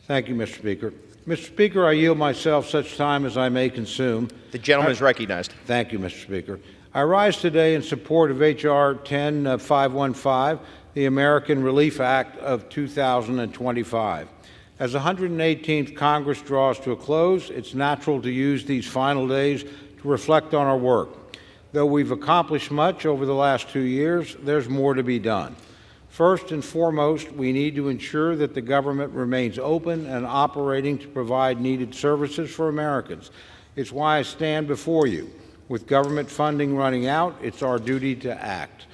Thank you, Mr. Speaker. Mr. Speaker, I yield myself such time as I may consume. The gentleman is recognized. Thank you, Mr. Speaker. I rise today in support of H.R. 10515, the American Relief Act of 2025. As the 118th Congress draws to a close, it's natural to use these final days to reflect on our work. Though we've accomplished much over the last 2 years, there's more to be done. First and foremost, we need to ensure that the government remains open and operating to provide needed services for Americans. It's why I stand before you. With government funding running out, it's our duty to act.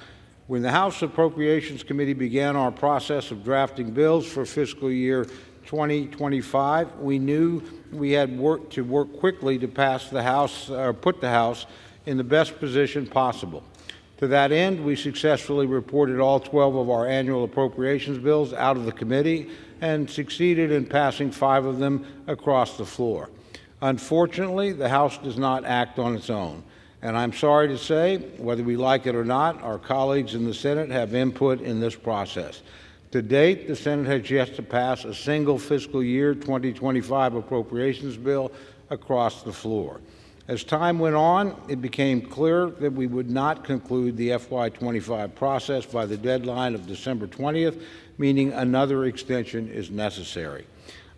When the House Appropriations Committee began our process of drafting bills for fiscal year 2025, we knew we had to work quickly to pass the House, or put the House in the best position possible. To that end, we successfully reported all 12 of our annual appropriations bills out of the committee and succeeded in passing 5 of them across the floor. Unfortunately, the House does not act on its own, and I'm sorry to say, whether we like it or not, our colleagues in the Senate have input in this process. To date, the Senate has yet to pass a single fiscal year 2025 appropriations bill across the floor. As time went on, it became clear that we would not conclude the FY25 process by the deadline of December 20th, meaning another extension is necessary.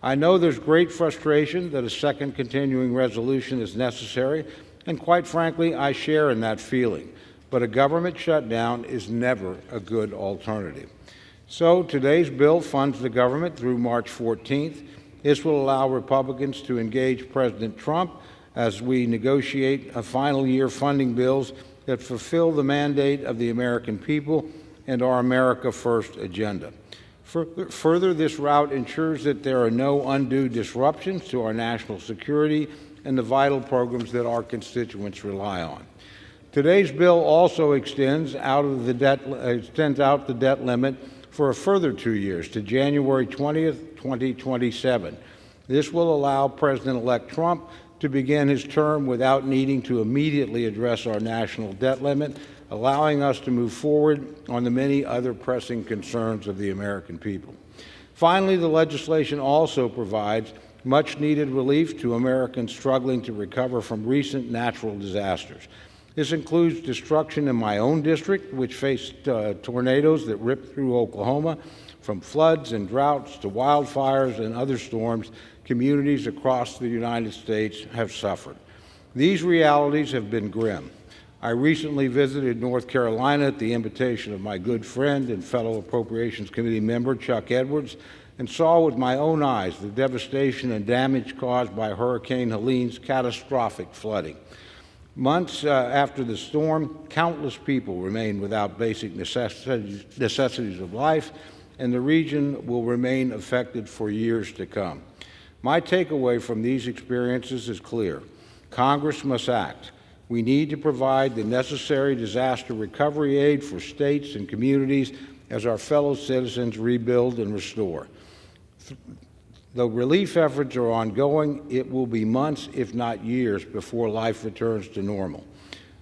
I know there's great frustration that a second continuing resolution is necessary, and quite frankly, I share in that feeling. But a government shutdown is never a good alternative. So today's bill funds the government through March 14th. This will allow Republicans to engage President Trump as we negotiate a final year funding bills that fulfill the mandate of the American people and our America First agenda. Further, this route ensures that there are no undue disruptions to our national security and the vital programs that our constituents rely on. Today's bill also extends out the debt limit for a further 2 years to January 20th, 2027. This will allow President-elect Trump to begin his term without needing to immediately address our national debt limit, allowing us to move forward on the many other pressing concerns of the American people. Finally, the legislation also provides much-needed relief to Americans struggling to recover from recent natural disasters. This includes destruction in my own district, which faced tornadoes that ripped through Oklahoma. From floods and droughts to wildfires and other storms, communities across the United States have suffered. These realities have been grim. I recently visited North Carolina at the invitation of my good friend and fellow Appropriations Committee member, Chuck Edwards, and saw with my own eyes the devastation and damage caused by Hurricane Helene's catastrophic flooding. Months after the storm, countless people remain without basic necessities of life, and the region will remain affected for years to come. My takeaway from these experiences is clear. Congress must act. We need to provide the necessary disaster recovery aid for states and communities as our fellow citizens rebuild and restore. Though relief efforts are ongoing, it will be months, if not years, before life returns to normal.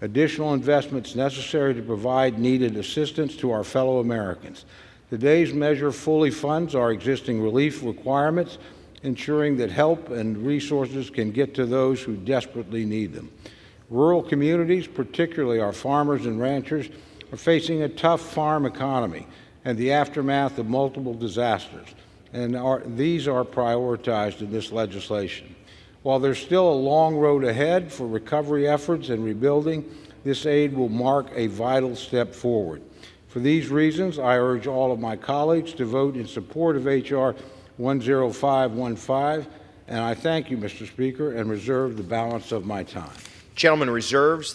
Additional investments necessary to provide needed assistance to our fellow Americans. Today's measure fully funds our existing relief requirements, ensuring that help and resources can get to those who desperately need them. Rural communities, particularly our farmers and ranchers, are facing a tough farm economy and the aftermath of multiple disasters, and these are prioritized in this legislation. While there's still a long road ahead for recovery efforts and rebuilding, this aid will mark a vital step forward. For these reasons, I urge all of my colleagues to vote in support of H.R. 10515, and I thank you, Mr. Speaker, and reserve the balance of my time. Gentleman reserves